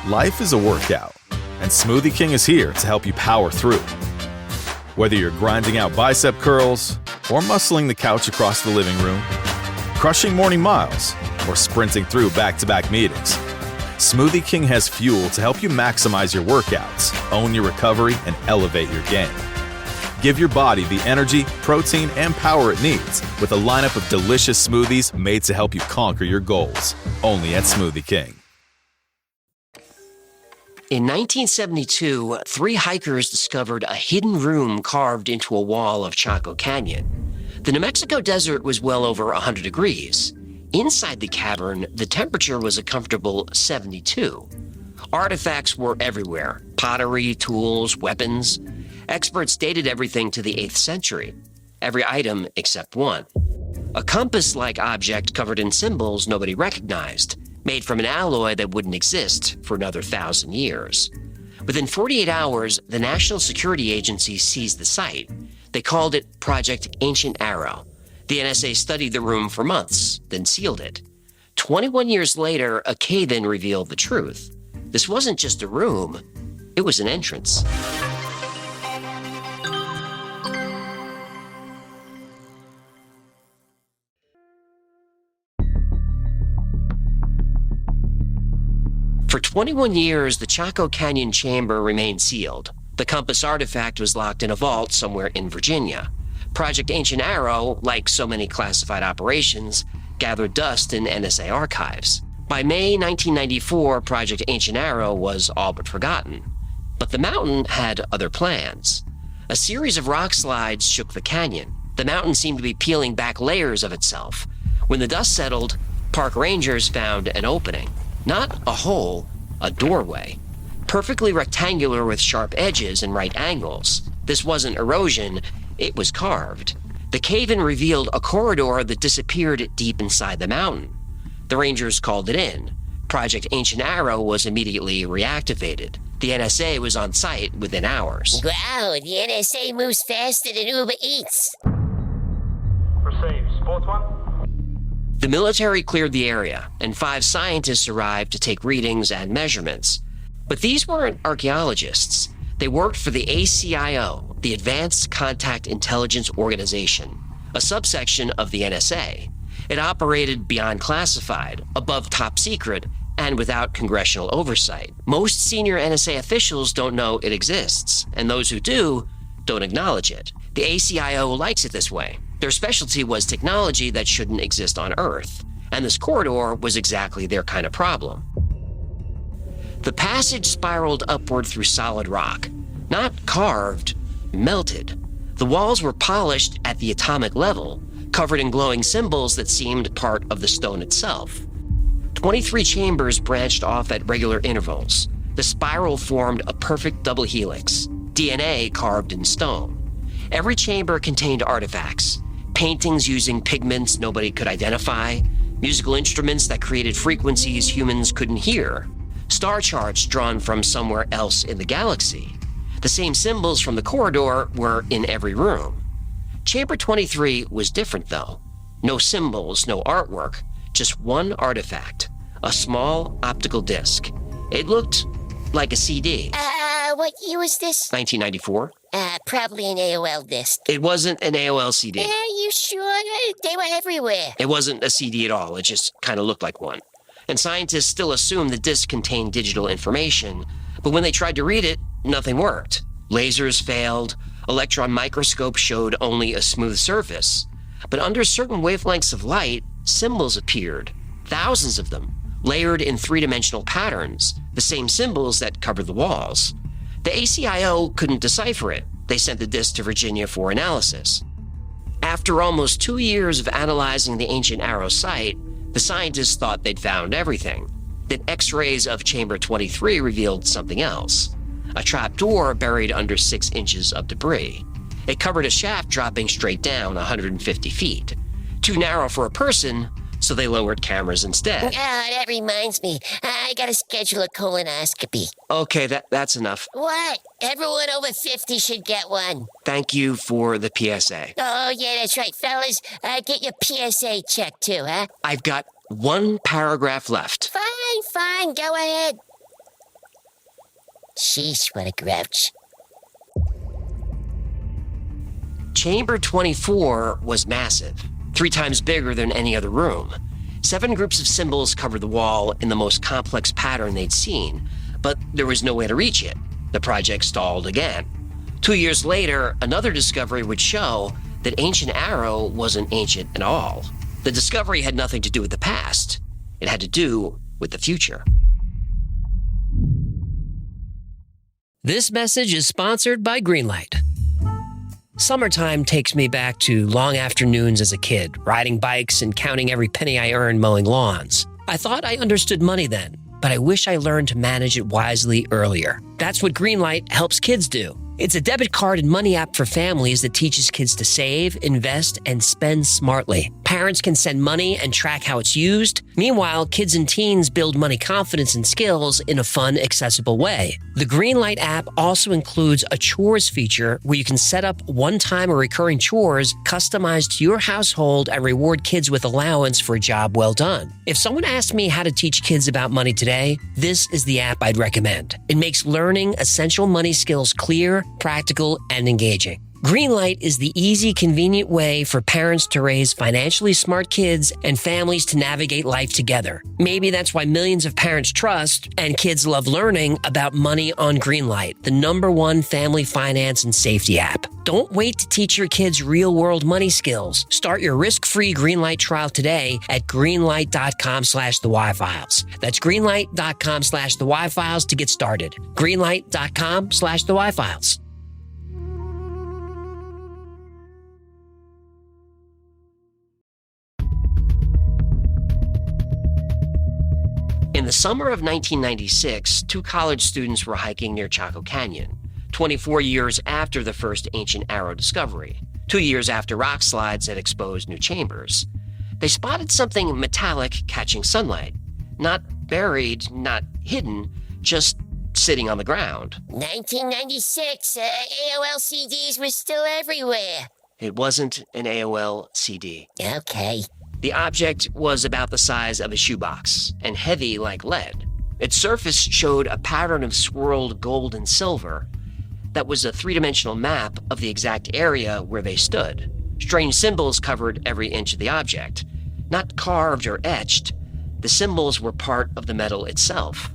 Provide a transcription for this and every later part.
Life is a workout, and Smoothie King is here to help you power through. Whether you're grinding out bicep curls, or muscling the couch across the living room, crushing morning miles, or sprinting through back-to-back meetings, Smoothie King has fuel to help you maximize your workouts, own your recovery, and elevate your game. Give your body the energy, protein, and power it needs with a lineup of delicious smoothies made to help you conquer your goals. Only at Smoothie King. In 1972, 3 hikers discovered a hidden room carved into a wall of Chaco Canyon. The New Mexico desert was well over 100 degrees. Inside the cavern, the temperature was a comfortable 72. Artifacts were everywhere: pottery, tools, weapons. Experts dated everything to the 8th century, every item except one. A compass-like object covered in symbols nobody recognized, made from an alloy that wouldn't exist for another 1,000 years. Within 48 hours, the National Security Agency seized the site. They called it Project Ancient Arrow. The NSA studied the room for months, then sealed it. 21 years later, a cave-in revealed the truth. This wasn't just a room, it was an entrance. For 21 years, the Chaco Canyon chamber remained sealed. The compass artifact was locked in a vault somewhere in Virginia. Project Ancient Arrow, like so many classified operations, gathered dust in NSA archives. By May 1994, Project Ancient Arrow was all but forgotten. But the mountain had other plans. A series of rockslides shook the canyon. The mountain seemed to be peeling back layers of itself. When the dust settled, park rangers found an opening. Not a hole, a doorway. Perfectly rectangular with sharp edges and right angles. This wasn't erosion, it was carved. The cave-in revealed a corridor that disappeared deep inside the mountain. The rangers called it in. Project Ancient Arrow was immediately reactivated. The NSA was on site within hours. Wow, the NSA moves faster than Uber Eats. Received. Sports one? The military cleared the area, and 5 scientists arrived to take readings and measurements. But these weren't archaeologists. They worked for the ACIO, the Advanced Contact Intelligence Organization, a subsection of the NSA. It operated beyond classified, above top secret, and without congressional oversight. Most senior NSA officials don't know it exists, and those who do don't acknowledge it. The ACIO likes it this way. Their specialty was technology that shouldn't exist on Earth, and this corridor was exactly their kind of problem. The passage spiraled upward through solid rock, not carved, melted. The walls were polished at the atomic level, covered in glowing symbols that seemed part of the stone itself. 23 chambers branched off at regular intervals. The spiral formed a perfect double helix, DNA carved in stone. Every chamber contained artifacts, paintings using pigments nobody could identify, musical instruments that created frequencies humans couldn't hear, star charts drawn from somewhere else in the galaxy. The same symbols from the corridor were in every room. Chamber 23 was different, though. No symbols, no artwork, just one artifact, a small optical disc. It looked like a CD. What year was this? 1994. Probably an AOL disc. It wasn't an AOL CD. Are you sure? They were everywhere. It wasn't a CD at all. It just kind of looked like one. And scientists still assumed the disc contained digital information, but when they tried to read it, nothing worked. Lasers failed. Electron microscopes showed only a smooth surface. But under certain wavelengths of light, symbols appeared. Thousands of them, layered in 3-dimensional patterns, the same symbols that covered the walls. The ACIO couldn't decipher it. They sent the disc to Virginia for analysis. After almost 2 years of analyzing the Ancient Arrow site, the scientists thought they'd found everything. Then X-rays of Chamber 23 revealed something else. A trapdoor buried under 6 inches of debris. It covered a shaft dropping straight down 150 feet. Too narrow for a person, so they lowered cameras instead. That reminds me. I gotta schedule a colonoscopy. Okay, that's enough. What? Everyone over 50 should get one. Thank you for the PSA. Oh, yeah, that's right, fellas. Get your PSA checked, too, huh? I've got 1 paragraph left. Fine, go ahead. Jeez, what a grouch. Chamber 24 was massive, 3 times bigger than any other room. 7 groups of symbols covered the wall in the most complex pattern they'd seen, but there was no way to reach it. The project stalled again. 2 years later, another discovery would show that ancient arrow wasn't ancient at all. The discovery had nothing to do with the past. It had to do with the future. This message is sponsored by Greenlight. Summertime takes me back to long afternoons as a kid, riding bikes and counting every penny I earned mowing lawns. I thought I understood money then, but I wish I learned to manage it wisely earlier. That's what Greenlight helps kids do. It's a debit card and money app for families that teaches kids to save, invest, and spend smartly. Parents can send money and track how it's used. Meanwhile, kids and teens build money confidence and skills in a fun, accessible way. The Greenlight app also includes a chores feature where you can set up one-time or recurring chores customized to your household and reward kids with allowance for a job well done. If someone asked me how to teach kids about money today, this is the app I'd recommend. It makes learning essential money skills clear, practical, and engaging. Greenlight is the easy, convenient way for parents to raise financially smart kids and families to navigate life together. Maybe that's why millions of parents trust and kids love learning about money on Greenlight, the #1 family finance and safety app. Don't wait to teach your kids real-world money skills. Start your risk-free Greenlight trial today at greenlight.com/thewhyfiles. That's greenlight.com/thewhyfiles to get started. greenlight.com/thewhyfiles. In the summer of 1996, 2 college students were hiking near Chaco Canyon, 24 years after the first ancient arrow discovery, 2 years after rockslides had exposed new chambers. They spotted something metallic catching sunlight, not buried, not hidden, just sitting on the ground. 1996, AOL CDs were still everywhere. It wasn't an AOL CD. Okay. The object was about the size of a shoebox and heavy like lead. Its surface showed a pattern of swirled gold and silver that was a 3-dimensional map of the exact area where they stood. Strange symbols covered every inch of the object. Not carved or etched, the symbols were part of the metal itself.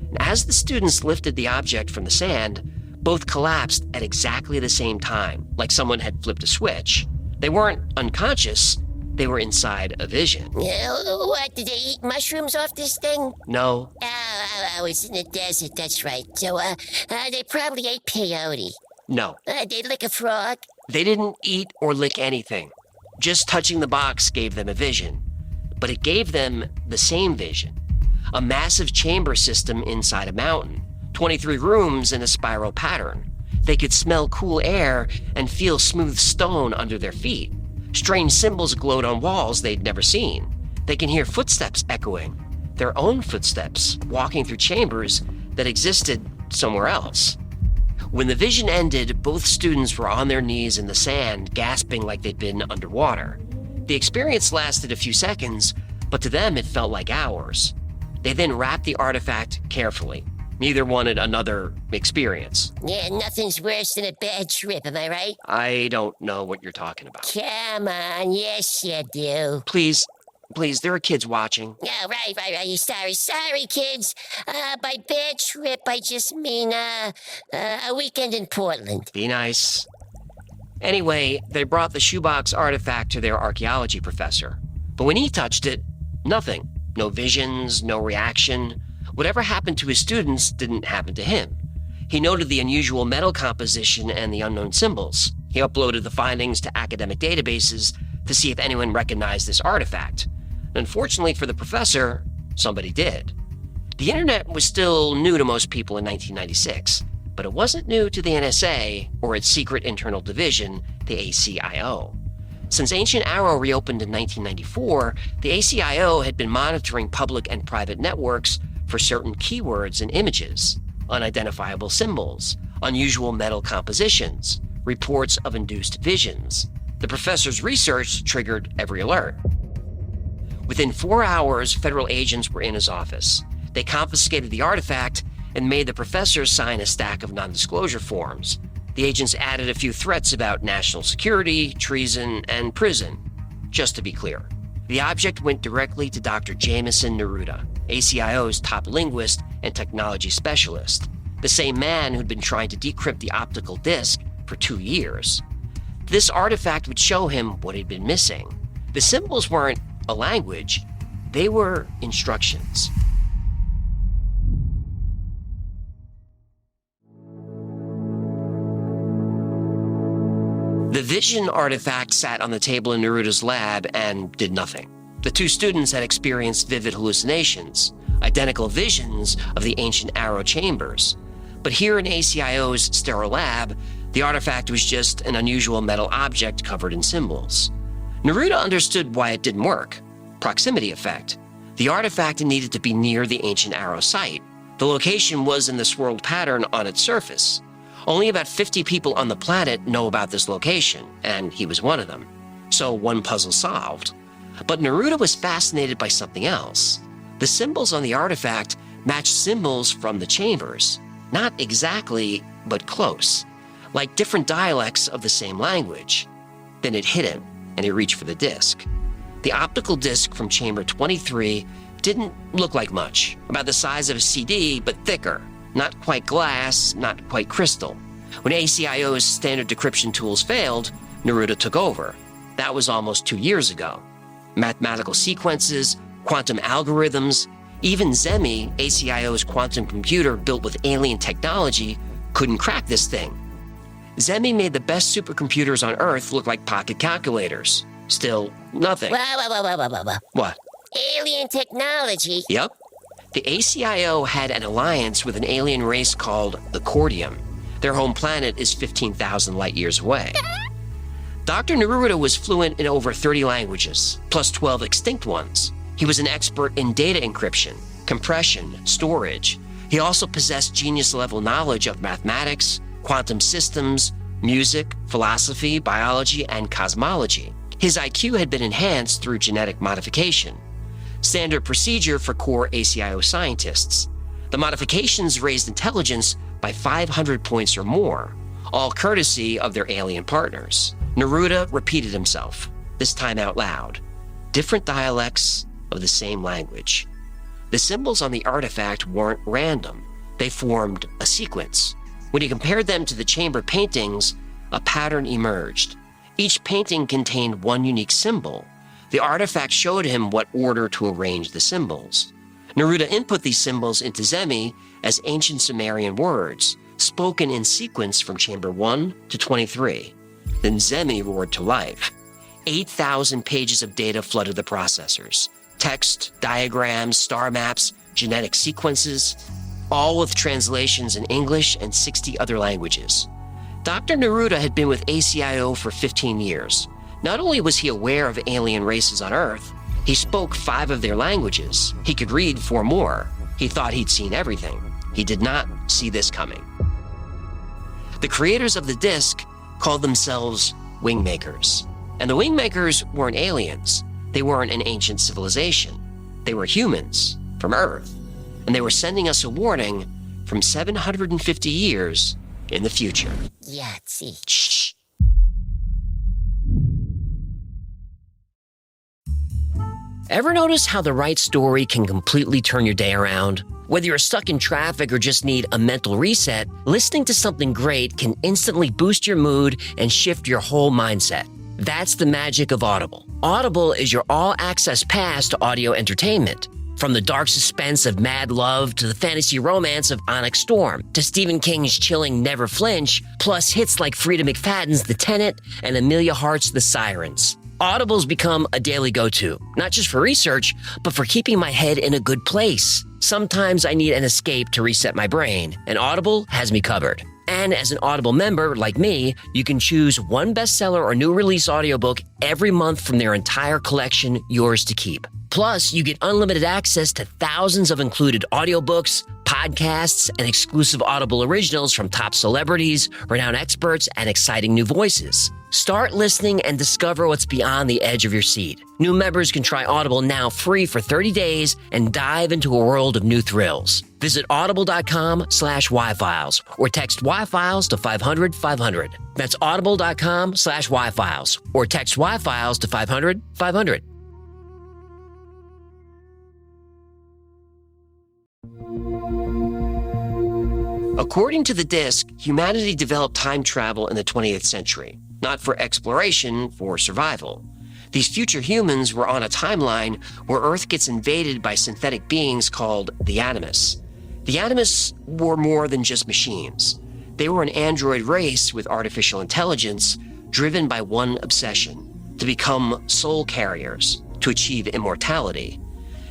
And as the students lifted the object from the sand, both collapsed at exactly the same time, like someone had flipped a switch. They weren't unconscious. They were inside a vision. What, did they eat mushrooms off this thing? No. Oh, it's in the desert, that's right. So, they probably ate peyote. No. They lick a frog? They didn't eat or lick anything. Just touching the box gave them a vision. But it gave them the same vision. A massive chamber system inside a mountain. 23 rooms in a spiral pattern. They could smell cool air and feel smooth stone under their feet. Strange symbols glowed on walls they'd never seen. They can hear footsteps echoing, their own footsteps walking through chambers that existed somewhere else. When the vision ended, both students were on their knees in the sand, gasping like they'd been underwater. The experience lasted a few seconds, but to them it felt like hours. They then wrapped the artifact carefully. Neither wanted another experience. Yeah, nothing's worse than a bad trip, am I right? I don't know what you're talking about. Come on, yes you do. Please, there are kids watching. Yeah, right. Sorry, kids. By bad trip, I just mean, a weekend in Portland. Be nice. Anyway, they brought the shoebox artifact to their archaeology professor. But when he touched it, nothing. No visions, no reaction. Whatever happened to his students didn't happen to him. He noted the unusual metal composition and the unknown symbols. He uploaded the findings to academic databases to see if anyone recognized this artifact. Unfortunately for the professor, somebody did. The internet was still new to most people in 1996, but it wasn't new to the NSA or its secret internal division, the ACIO. Since Ancient Arrow reopened in 1994, the ACIO had been monitoring public and private networks for certain keywords and images, unidentifiable symbols, unusual metal compositions, reports of induced visions. The professor's research triggered every alert. Within 4 hours, federal agents were in his office. They confiscated the artifact and made the professor sign a stack of non-disclosure forms. The agents added a few threats about national security, treason, and prison. Just to be clear, the object went directly to Dr. Jameson Naruda, ACIO's top linguist and technology specialist, the same man who'd been trying to decrypt the optical disc for 2 years. This artifact would show him what he'd been missing. The symbols weren't a language, they were instructions. The vision artifact sat on the table in Naruda's lab and did nothing. The two students had experienced vivid hallucinations, identical visions of the ancient arrow chambers. But here in ACIO's sterile lab, the artifact was just an unusual metal object covered in symbols. Naruda understood why it didn't work. Proximity effect. The artifact needed to be near the ancient arrow site. The location was in the swirled pattern on its surface. Only about 50 people on the planet know about this location, and he was one of them. So one puzzle solved. But Naruda was fascinated by something else. The symbols on the artifact matched symbols from the chambers. Not exactly, but close. Like different dialects of the same language. Then it hit him, and he reached for the disc. The optical disc from chamber 23 didn't look like much. About the size of a CD, but thicker. Not quite glass, not quite crystal. When ACIO's standard decryption tools failed, Naruda took over. That was almost 2 years ago. Mathematical sequences, quantum algorithms, even Zemi, ACIO's quantum computer built with alien technology, couldn't crack this thing. Zemi made the best supercomputers on Earth look like pocket calculators. Still, nothing. Whoa. What? Alien technology? Yep. The ACIO had an alliance with an alien race called the Cordium. Their home planet is 15,000 light years away. Dr. Naruda was fluent in over 30 languages, plus 12 extinct ones. He was an expert in data encryption, compression, storage. He also possessed genius-level knowledge of mathematics, quantum systems, music, philosophy, biology, and cosmology. His IQ had been enhanced through genetic modification. Standard procedure for core ACIO scientists. The modifications raised intelligence by 500 points or more, all courtesy of their alien partners. Naruda repeated himself, this time out loud. Different dialects of the same language. The symbols on the artifact weren't random. They formed a sequence. When he compared them to the chamber paintings, a pattern emerged. Each painting contained one unique symbol. The artifact showed him what order to arrange the symbols. Naruda input these symbols into Zemi as ancient Sumerian words, spoken in sequence from chamber 1 to 23. Then Zemi roared to life. 8,000 pages of data flooded the processors. Text, diagrams, star maps, genetic sequences, all with translations in English and 60 other languages. Dr. Naruda had been with ACIO for 15 years. Not only was he aware of alien races on Earth, he spoke 5 of their languages. He could read 4 more. He thought he'd seen everything. He did not see this coming. The creators of the disc called themselves Wingmakers. And the Wingmakers weren't aliens. They weren't an ancient civilization. They were humans from Earth. And they were sending us a warning from 750 years in the future. Yahtzee. Shh. Ever notice how the right story can completely turn your day around? Whether you're stuck in traffic or just need a mental reset, listening to something great can instantly boost your mood and shift your whole mindset. That's the magic of Audible. Audible is your all-access pass to audio entertainment. From the dark suspense of Mad Love to the fantasy romance of Onyx Storm to Stephen King's chilling Never Flinch, plus hits like Frida McFadden's The Tenant and Amelia Hart's The Sirens. Audible's become a daily go-to, not just for research, but for keeping my head in a good place. Sometimes I need an escape to reset my brain, and Audible has me covered. And as an Audible member like me, you can choose one bestseller or new release audiobook every month from their entire collection, yours to keep. Plus, you get unlimited access to thousands of included audiobooks, podcasts, and exclusive Audible originals from top celebrities, renowned experts, and exciting new voices. Start listening and discover what's beyond the edge of your seat. New members can try Audible now free for 30 days and dive into a world of new thrills. Visit audible.com/Wi-Files or text Wi-Files to 500-500. That's audible.com/Wi-Files or text Wi-Files to 500-500. According to the disc, humanity developed time travel in the 20th century, not for exploration, for survival. These future humans were on a timeline where Earth gets invaded by synthetic beings called the animus. The animus were more than just machines. They were an android race with artificial intelligence driven by one obsession: to become soul carriers, to achieve immortality.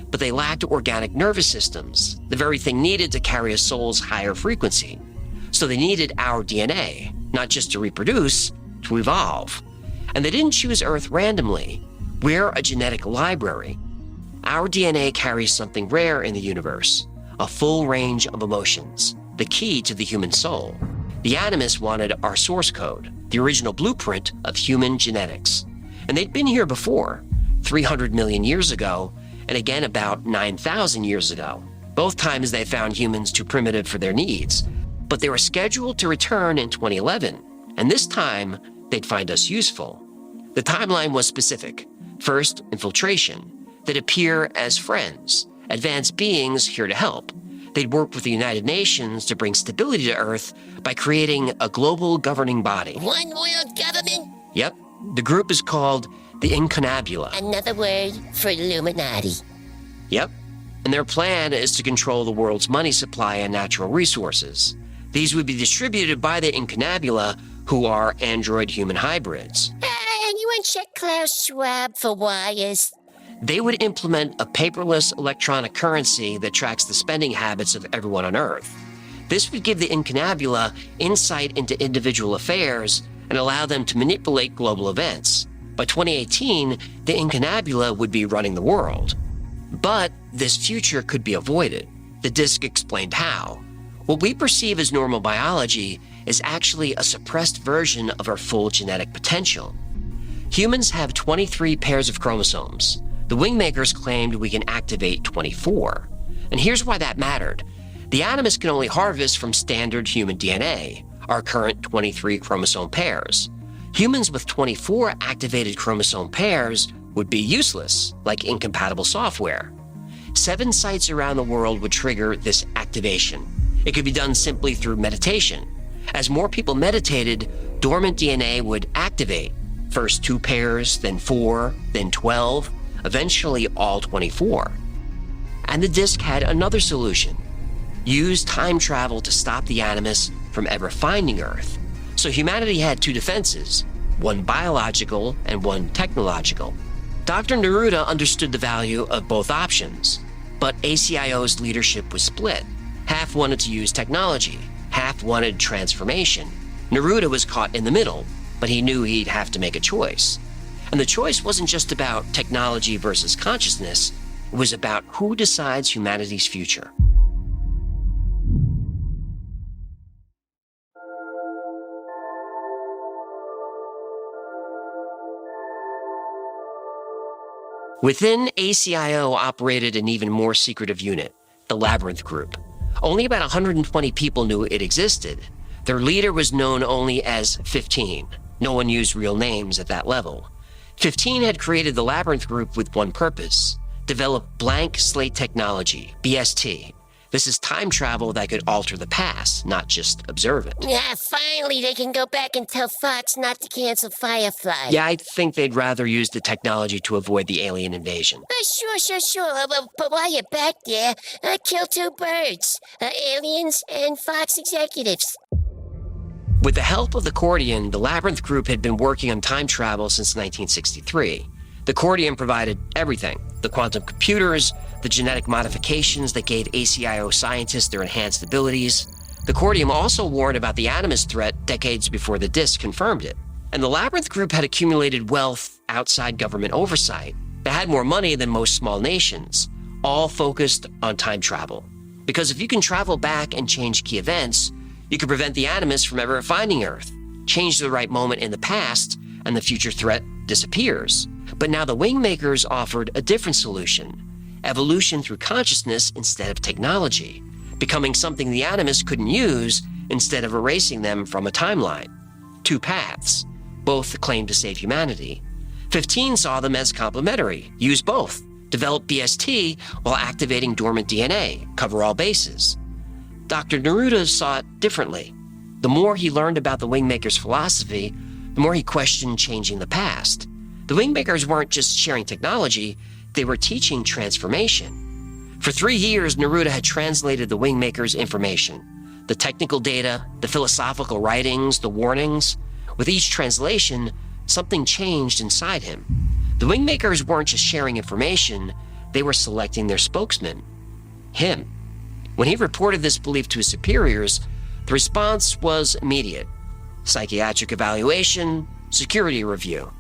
But they lacked organic nervous systems, the very thing needed to carry a soul's higher frequency. So they needed our DNA, not just to reproduce, to evolve. And they didn't choose Earth randomly. We're a genetic library. Our DNA carries something rare in the universe, a full range of emotions, the key to the human soul. The animus wanted our source code, the original blueprint of human genetics. And they'd been here before, 300 million years ago, and again about 9,000 years ago. Both times they found humans too primitive for their needs, but they were scheduled to return in 2011, and this time they'd find us useful. The timeline was specific. First, infiltration. They'd appear as friends, advanced beings here to help. They'd work with the United Nations to bring stability to Earth by creating a global governing body. One world government? Yep. The group is called the Incunabula. Another word for Illuminati. Yep. And their plan is to control the world's money supply and natural resources. These would be distributed by the Incunabula, who are android-human hybrids. Anyone check Klaus Schwab for wires? They would implement a paperless electronic currency that tracks the spending habits of everyone on Earth. This would give the Incunabula insight into individual affairs and allow them to manipulate global events. By 2018, the Incunabula would be running the world. But this future could be avoided. The disc explained how. What we perceive as normal biology is actually a suppressed version of our full genetic potential. Humans have 23 pairs of chromosomes. The Wingmakers claimed we can activate 24. And here's why that mattered. The animus can only harvest from standard human DNA, our current 23 chromosome pairs. Humans with 24 activated chromosome pairs would be useless, like incompatible software. 7 sites around the world would trigger this activation. It could be done simply through meditation. As more people meditated, dormant DNA would activate. First 2 pairs, then 4, then 12, eventually all 24. And the disc had another solution. Use time travel to stop the animus from ever finding Earth. So humanity had 2 defenses, one biological and one technological. Dr. Naruda understood the value of both options, but ACIO's leadership was split. Half wanted to use technology, half wanted transformation. Naruda was caught in the middle, but he knew he'd have to make a choice. And the choice wasn't just about technology versus consciousness, it was about who decides humanity's future. Within ACIO operated an even more secretive unit, the Labyrinth Group. Only about 120 people knew it existed. Their leader was known only as 15. No one used real names at that level. 15 had created the Labyrinth Group with one purpose: develop blank slate technology, BST. This is time travel that could alter the past, not just observe it. Yeah, finally they can go back and tell Fox not to cancel Firefly. Yeah, I think they'd rather use the technology to avoid the alien invasion. Sure. But while you're back there, kill 2 birds. Aliens and Fox executives. With the help of the Cordian, the Labyrinth Group had been working on time travel since 1963. The Cordian provided everything: the quantum computers, the genetic modifications that gave ACIO scientists their enhanced abilities. The Cordium also warned about the animus threat decades before the disc confirmed it. And the Labyrinth Group had accumulated wealth outside government oversight. They had more money than most small nations, all focused on time travel. Because if you can travel back and change key events, you can prevent the animus from ever finding Earth, change the right moment in the past, and the future threat disappears. But now the Wingmakers offered a different solution: evolution through consciousness instead of technology, becoming something the animus couldn't use instead of erasing them from a timeline. Two paths. Both claimed to save humanity. 15 saw them as complementary. Use both. Develop BST while activating dormant DNA. Cover all bases. Dr. Naruda saw it differently. The more he learned about the Wingmakers' philosophy, the more he questioned changing the past. The Wingmakers weren't just sharing technology, they were teaching transformation. For 3 years, Naruda had translated the Wingmakers' information. The technical data, the philosophical writings, the warnings. With each translation, something changed inside him. The Wingmakers weren't just sharing information, they were selecting their spokesman, him. When he reported this belief to his superiors, the response was immediate: psychiatric evaluation, security review.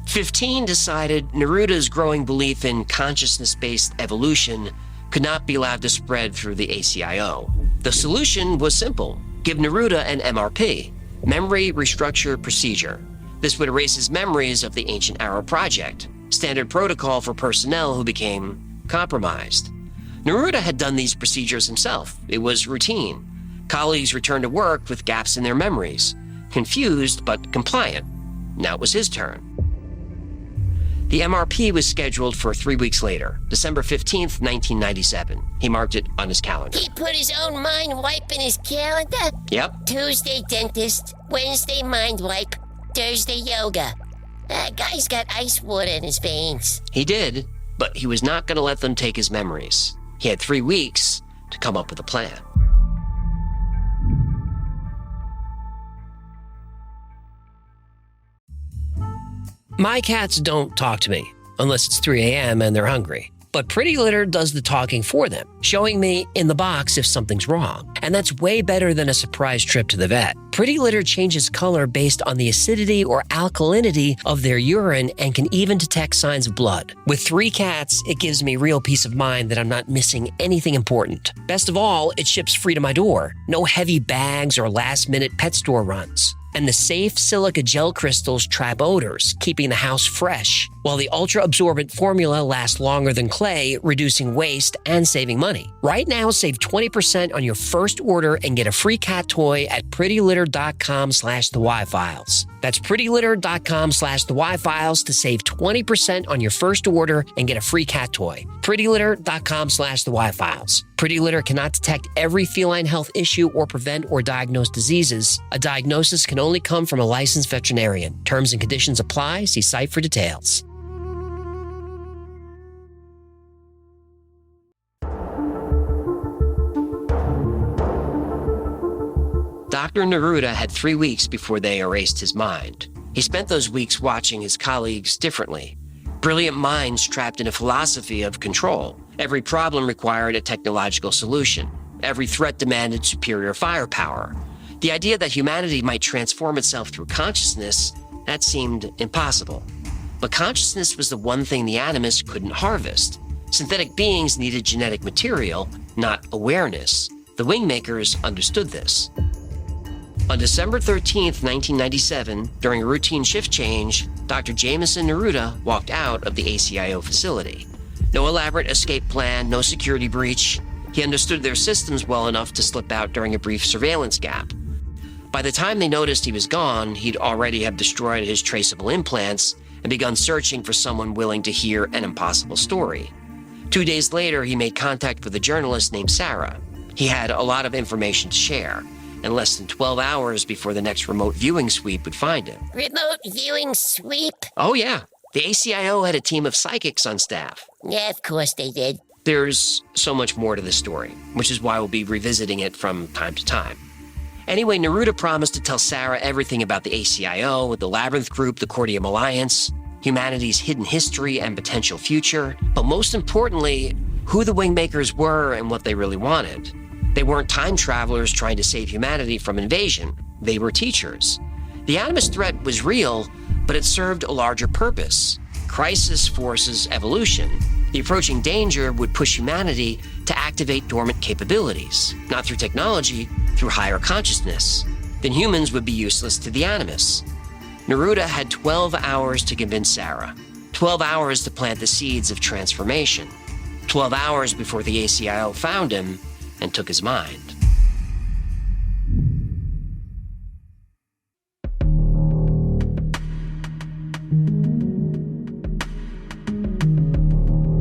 15 decided Neruda's growing belief in consciousness-based evolution could not be allowed to spread through the ACIO. The solution was simple: give Naruda an MRP, memory restructure procedure. This would erase his memories of the ancient Arrow project, standard protocol for personnel who became compromised. Naruda had done these procedures himself. It was routine. Colleagues returned to work with gaps in their memories, confused but compliant. Now it was his turn. The MRP was scheduled for 3 weeks later, December 15th, 1997. He marked it on his calendar. He put his own mind wipe in his calendar? Yep. Tuesday, dentist. Wednesday, mind wipe. Thursday, yoga. That guy's got ice water in his veins. He did, but he was not going to let them take his memories. He had 3 weeks to come up with a plan. My cats don't talk to me unless it's 3 a.m. and they're hungry. But Pretty Litter does the talking for them, showing me in the box if something's wrong. And that's way better than a surprise trip to the vet. Pretty Litter changes color based on the acidity or alkalinity of their urine and can even detect signs of blood. With 3 cats, it gives me real peace of mind that I'm not missing anything important. Best of all, it ships free to my door. No heavy bags or last-minute pet store runs. And the safe silica gel crystals trap odors, keeping the house fresh, while the ultra-absorbent formula lasts longer than clay, reducing waste and saving money. Right now, save 20% on your first order and get a free cat toy at prettylitter.com/thewhyfiles. That's prettylitter.com/thewhyfiles to save 20% on your first order and get a free cat toy. prettylitter.com/thewhyfiles. Pretty Litter cannot detect every feline health issue or prevent or diagnose diseases. A diagnosis can only come from a licensed veterinarian. Terms and conditions apply. See site for details. Dr. Naruda had 3 weeks before they erased his mind. He spent those weeks watching his colleagues differently. Brilliant minds trapped in a philosophy of control. Every problem required a technological solution. Every threat demanded superior firepower. The idea that humanity might transform itself through consciousness, that seemed impossible. But consciousness was the one thing the animus couldn't harvest. Synthetic beings needed genetic material, not awareness. The Wingmakers understood this. On December 13th, 1997, during a routine shift change, Dr. Jameson Naruda walked out of the ACIO facility. No elaborate escape plan, no security breach. He understood their systems well enough to slip out during a brief surveillance gap. By the time they noticed he was gone, he'd already have destroyed his traceable implants and begun searching for someone willing to hear an impossible story. 2 days later, he made contact with a journalist named Sarah. He had a lot of information to share, and less than 12 hours before the next remote viewing sweep would find him. Remote viewing sweep? Oh yeah, the ACIO had a team of psychics on staff. Yeah, of course they did. There's so much more to this story, which is why we'll be revisiting it from time to time. Anyway, Naruda promised to tell Sarah everything about the ACIO, the Labyrinth Group, the Cordium Alliance, humanity's hidden history and potential future, but most importantly, who the Wingmakers were and what they really wanted. They weren't time travelers trying to save humanity from invasion. They were teachers. The animus threat was real, but it served a larger purpose: crisis forces evolution. The approaching danger would push humanity to activate dormant capabilities, not through technology, through higher consciousness. Then humans would be useless to the animus. Naruda had 12 hours to convince Sarah, 12 hours to plant the seeds of transformation, 12 hours before the ACIO found him and took his mind.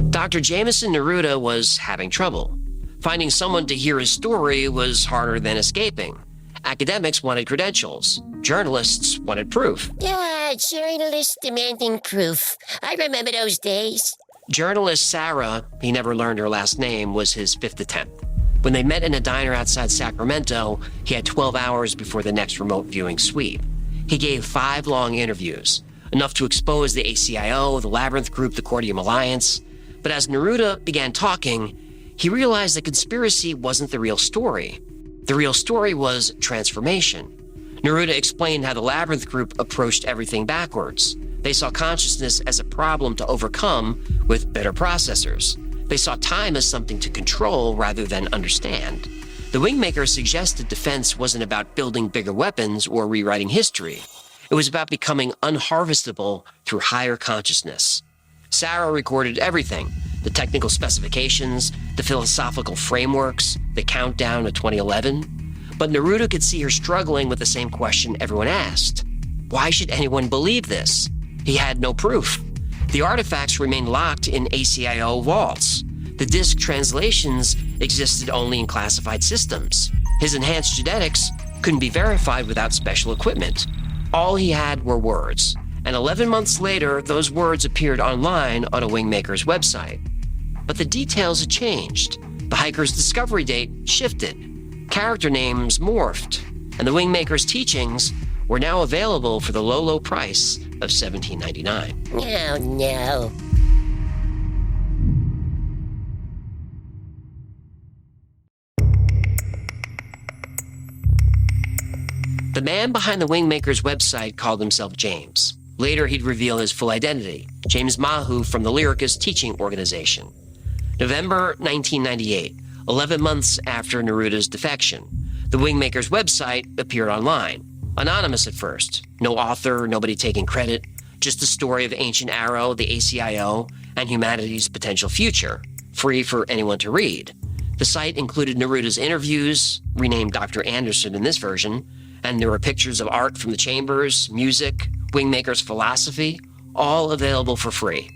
Dr. Jameson Naruda was having trouble. Finding someone to hear his story was harder than escaping. Academics wanted credentials. Journalists wanted proof. Yeah, journalists demanding proof. I remember those days. Journalist Sarah, he never learned her last name, was his fifth attempt. When they met in a diner outside Sacramento, he had 12 hours before the next remote viewing sweep. He gave 5 long interviews, enough to expose the ACIO, the Labyrinth Group, the Cordium Alliance. But as Naruda began talking, he realized the conspiracy wasn't the real story. The real story was transformation. Naruda explained how the Labyrinth Group approached everything backwards. They saw consciousness as a problem to overcome with better processors. They saw time as something to control rather than understand. The Wingmakers suggested defense wasn't about building bigger weapons or rewriting history. It was about becoming unharvestable through higher consciousness. Sarah recorded everything: the technical specifications, the philosophical frameworks, the countdown to 2011. But Naruda could see her struggling with the same question everyone asked. Why should anyone believe this? He had no proof. The artifacts remained locked in ACIO vaults. The disk translations existed only in classified systems. His enhanced genetics couldn't be verified without special equipment. All he had were words. And 11 months later, those words appeared online on a Wingmakers website. But the details had changed. The hiker's discovery date shifted. Character names morphed. And the Wingmakers' teachings were now available for the low price of $17.99. Oh, no. The man behind the Wingmakers website called himself James. Later, he'd reveal his full identity, James Mahu from the Lyricus Teaching Organization. November 1998, 11 months after Naruda's defection, the Wingmakers website appeared online. Anonymous at first. No author, nobody taking credit. Just the story of Ancient Arrow, the ACIO, and humanity's potential future. Free for anyone to read. The site included Naruda's interviews, renamed Dr. Anderson in this version, and there were pictures of art from the chambers, music, Wingmakers philosophy, all available for free.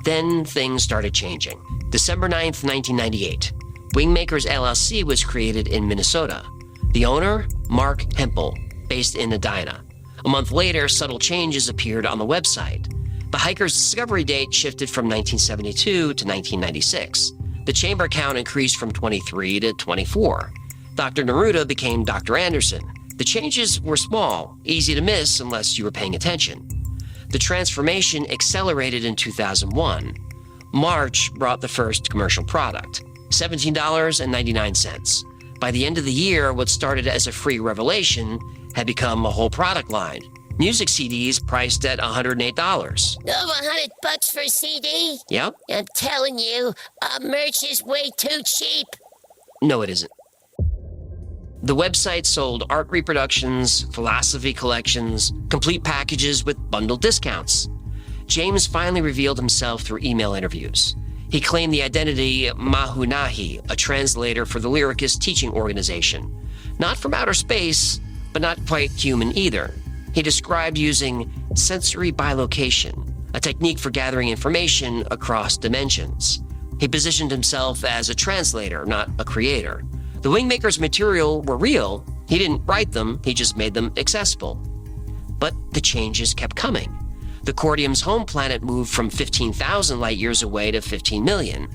Then things started changing. December 9th, 1998. Wingmakers LLC was created in Minnesota. The owner, Mark Hempel, based in Edina. A month later, subtle changes appeared on the website. The hiker's discovery date shifted from 1972 to 1996. The chamber count increased from 23 to 24. Dr. Naruda became Dr. Anderson. The changes were small, easy to miss unless you were paying attention. The transformation accelerated in 2001. March brought the first commercial product, $17.99. By the end of the year, what started as a free revelation had become a whole product line. Music CDs priced at $108. Over $100 for a CD? Yep. I'm telling you, merch is way too cheap. No, it isn't. The website sold art reproductions, philosophy collections, complete packages with bundled discounts. James finally revealed himself through email interviews. He claimed the identity Mahunahi, a translator for the Lyricus Teaching Organization. Not from outer space, but not quite human either. He described using sensory bilocation, a technique for gathering information across dimensions. He positioned himself as a translator, not a creator. The Wingmakers' material were real. He didn't write them, he just made them accessible. But the changes kept coming. The Cordium's home planet moved from 15,000 light-years away to 15 million.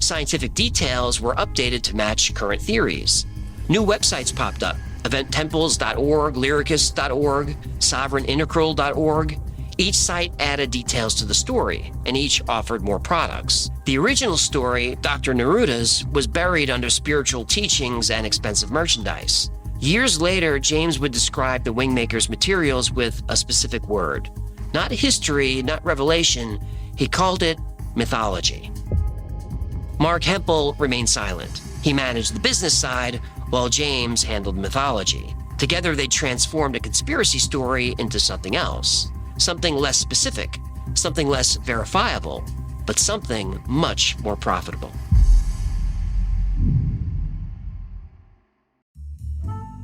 Scientific details were updated to match current theories. New websites popped up: eventtemples.org, lyricus.org, sovereigntintegral.org. Each site added details to the story, and each offered more products. The original story, Dr. Naruda's, was buried under spiritual teachings and expensive merchandise. Years later, James would describe the Wingmakers' materials with a specific word. Not history, not revelation. He called it mythology. Mark Hempel remained silent. He managed the business side, while James handled mythology. Together, they transformed a conspiracy story into something else, something less specific, something less verifiable, but something much more profitable.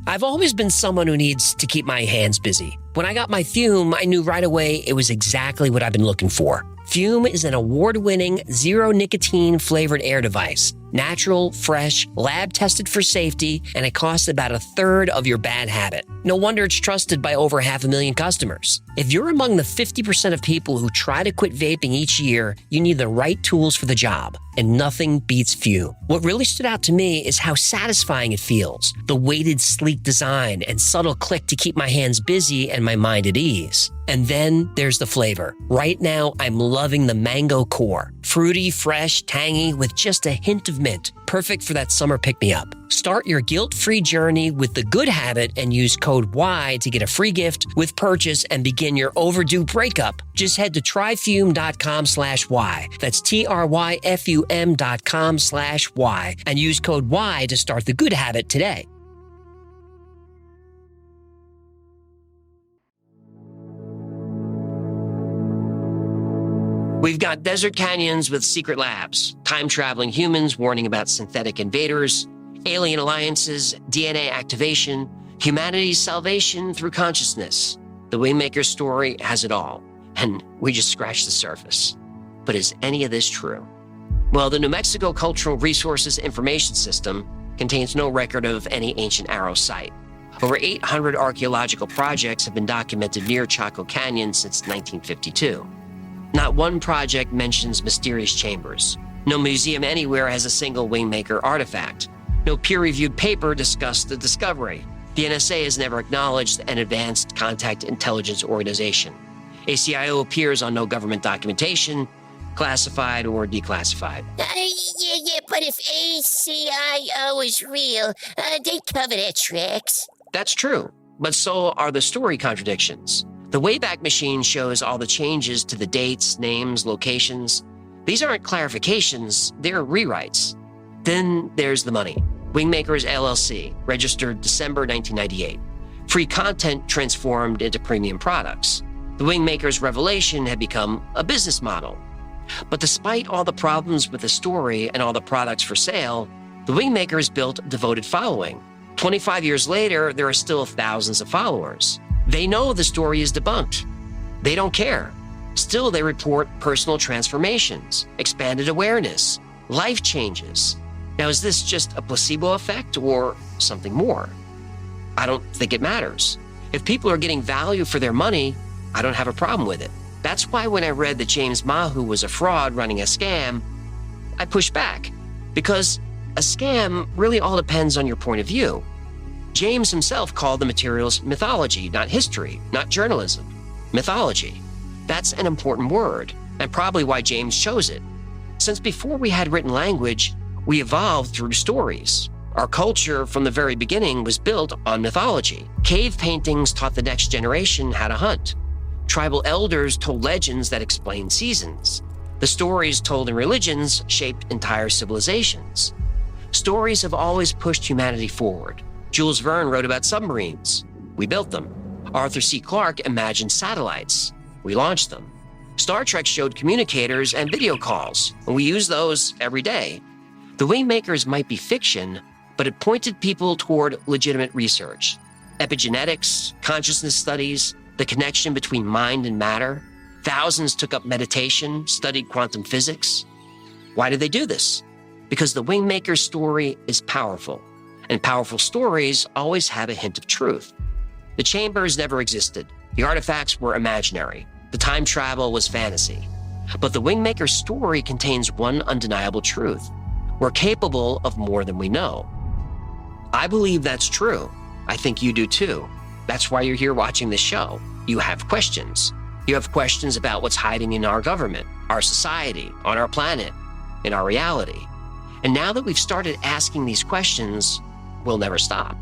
I've always been someone who needs to keep my hands busy. When I got my Fume, I knew right away it was exactly what I've been looking for. Fume is an award-winning, zero-nicotine flavored air device. Natural, fresh, lab-tested for safety, and it costs about a third of your bad habit. No wonder it's trusted by over 500,000 customers. If you're among the 50% of people who try to quit vaping each year, you need the right tools for the job, and nothing beats Fume. What really stood out to me is how satisfying it feels. The weighted, sleek design and subtle click to keep my hands busy and my mind at ease. And then there's the flavor. Right now, I'm loving the mango core. Fruity, fresh, tangy, with just a hint of mint. Perfect for that summer pick-me-up. Start your guilt-free journey with The Good Habit and use code Y to get a free gift with purchase and begin your overdue breakup. Just head to tryfume.com/Y. That's TRYFUM.com/Y and use code Y to start The Good Habit today. We've got desert canyons with secret labs, time-traveling humans warning about synthetic invaders, alien alliances, DNA activation, humanity's salvation through consciousness. The Wingmakers story has it all, and we just scratched the surface. But is any of this true? Well, the New Mexico Cultural Resources Information System contains no record of any ancient arrow site. Over 800 archaeological projects have been documented near Chaco Canyon since 1952. Not one project mentions mysterious chambers. No museum anywhere has a single Wingmaker artifact. No peer-reviewed paper discussed the discovery. The NSA has never acknowledged an advanced contact intelligence organization. ACIO appears on no government documentation, classified or declassified. Yeah, but if ACIO is real, they cover their tricks. That's true, but so are the story contradictions. The Wayback Machine shows all the changes to the dates, names, locations. These aren't clarifications, they're rewrites. Then there's the money. Wingmakers LLC, registered December 1998. Free content transformed into premium products. The Wingmakers revelation had become a business model. But despite all the problems with the story and all the products for sale, the Wingmakers built a devoted following. 25 years later, there are still thousands of followers. They know the story is debunked. They don't care. Still, they report personal transformations, expanded awareness, life changes. Now, is this just a placebo effect or something more? I don't think it matters. If people are getting value for their money, I don't have a problem with it. That's why when I read that James Mahu was a fraud running a scam, I pushed back. Because a scam really all depends on your point of view. James himself called the materials mythology, not history, not journalism. Mythology. That's an important word, and probably why James chose it. Since before we had written language, we evolved through stories. Our culture from the very beginning was built on mythology. Cave paintings taught the next generation how to hunt. Tribal elders told legends that explained seasons. The stories told in religions shaped entire civilizations. Stories have always pushed humanity forward. Jules Verne wrote about submarines. We built them. Arthur C. Clarke imagined satellites. We launched them. Star Trek showed communicators and video calls, and we use those every day. The Wingmakers might be fiction, but it pointed people toward legitimate research. Epigenetics, consciousness studies, the connection between mind and matter. Thousands took up meditation, studied quantum physics. Why did they do this? Because the Wingmaker's story is powerful. And powerful stories always have a hint of truth. The chambers never existed. The artifacts were imaginary. The time travel was fantasy. But the Wingmaker's story contains one undeniable truth. We're capable of more than we know. I believe that's true. I think you do too. That's why you're here watching this show. You have questions. You have questions about what's hiding in our government, our society, on our planet, in our reality. And now that we've started asking these questions, we'll never stop.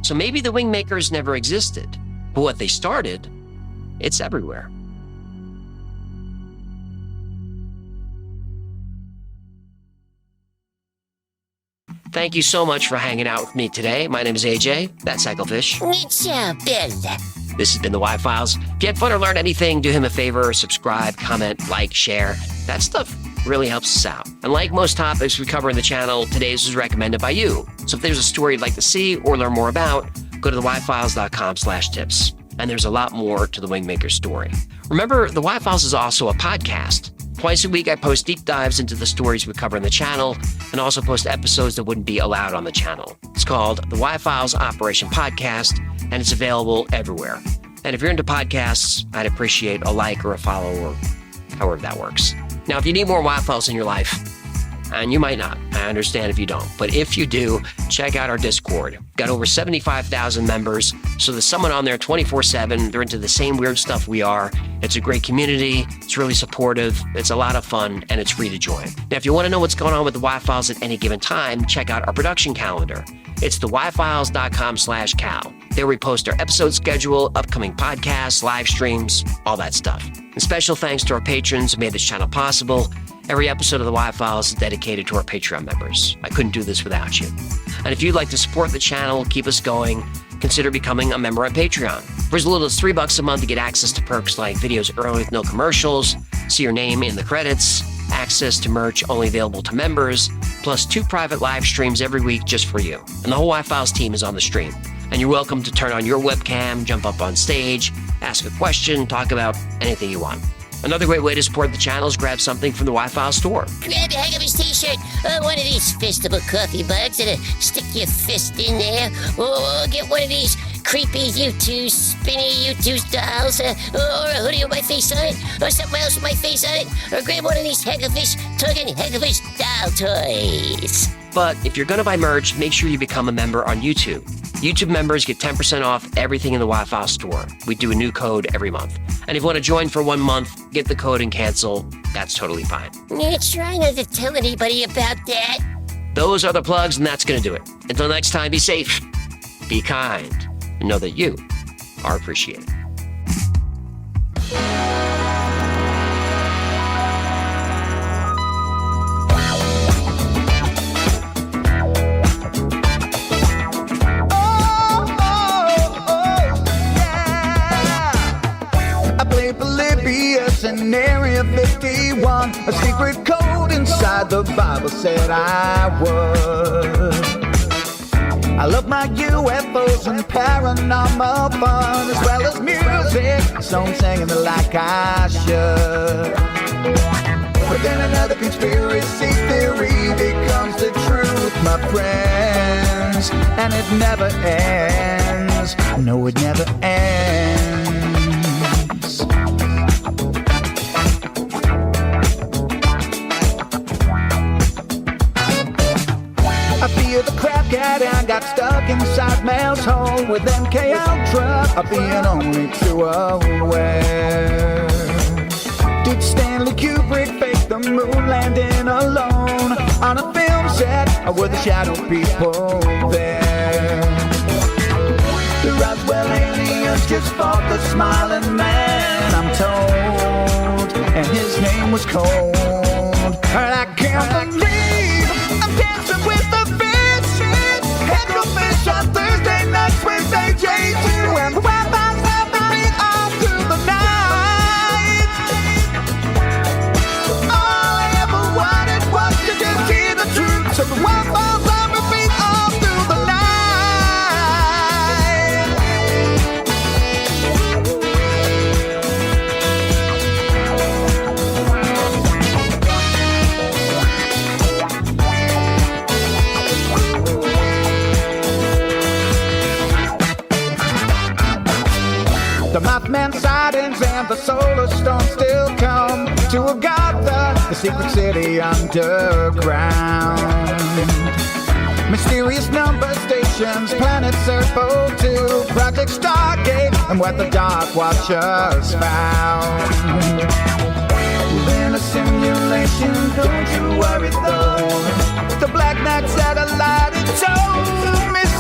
So maybe the Wingmakers never existed, but what they started, it's everywhere. Thank you so much for hanging out with me today. My name is AJ. That's Cyclefish. It's Bella. This has been the Y-Files. If you had fun or learned anything, do him a favor, subscribe, comment, like, share. That stuff really helps us out. And like most topics we cover in the channel, today's was recommended by you. So if there's a story you'd like to see or learn more about, go to theyfiles.com/tips. And there's a lot more to the Wingmakers story. Remember, the Y-Files is also a podcast. Twice a week, I post deep dives into the stories we cover in the channel and also post episodes that wouldn't be allowed on the channel. It's called the Y-Files Operation Podcast, and it's available everywhere. And if you're into podcasts, I'd appreciate a like or a follow or however that works. Now, if you need more Y-Files in your life, and you might not, I understand if you don't, but if you do, check out our Discord. Got over 75,000 members, so there's someone on there 24/7. They're into the same weird stuff we are. It's a great community. It's really supportive. It's a lot of fun, and it's free to join. Now, if you want to know what's going on with the Y-Files at any given time, check out our production calendar. It's theyfiles.com/cal. There we post our episode schedule, upcoming podcasts, live streams, all that stuff. And special thanks to our patrons who made this channel possible. Every episode of the Y-Files is dedicated to our Patreon members. I couldn't do this without you. And if you'd like to support the channel, keep us going, consider becoming a member on Patreon. For as little as $3 a month, you get access to perks like videos early with no commercials, see your name in the credits, access to merch only available to members, plus 2 private live streams every week just for you. And the whole Y-Files team is on the stream. And you're welcome to turn on your webcam, jump up on stage, ask a question, talk about anything you want. Another great way to support the channel is grab something from the Y-Files store. Grab a heck of his t-shirt, one of these fistable coffee mugs, and stick your fist in there. Or get one of these creepy U2 spinny U2 dolls, or a hoodie with my face on it, or something else with my face on it. Or grab one of these Hecklefish doll toys. But if you're going to buy merch, make sure you become a member on YouTube. YouTube members get 10% off everything in the Y-Files store. We do a new code every month. And if you want to join for 1 month, get the code and cancel. That's totally fine. Yeah, try not to tell anybody about that. Those are the plugs, and that's going to do it. Until next time, be safe, be kind, and know that you are appreciated. In Area 51, a secret code inside the Bible said I would. I love my UFOs and paranormal fun, as well as music, so I'm singing it like I should. But then another conspiracy theory becomes the truth, my friends, and it never ends. No, it never ends. I feel the crap cat and got stuck inside Mel's hole with MK Ultra. I'm being only too aware. Did Stanley Kubrick fake the moon landing alone on a film set, or were the shadow people there? The Roswell aliens just fought the smiling man, I'm told, and his name was Cold. And I can't believe I'm dancing with the Hecklefish on Thursday nights with AJ2, and the Y-Files have the beat all through the night. All I ever wanted was to just hear the truth, so the Y-Files have the beat all through the night. The Mothman sightings and the solar storm still come to Agatha, the secret city underground. Mysterious number stations, planet Serpo 2, Project Stargate, and what the Dark Watchers found. We're in a simulation, don't you worry though. The Black Knight satellite, it's so mysterious.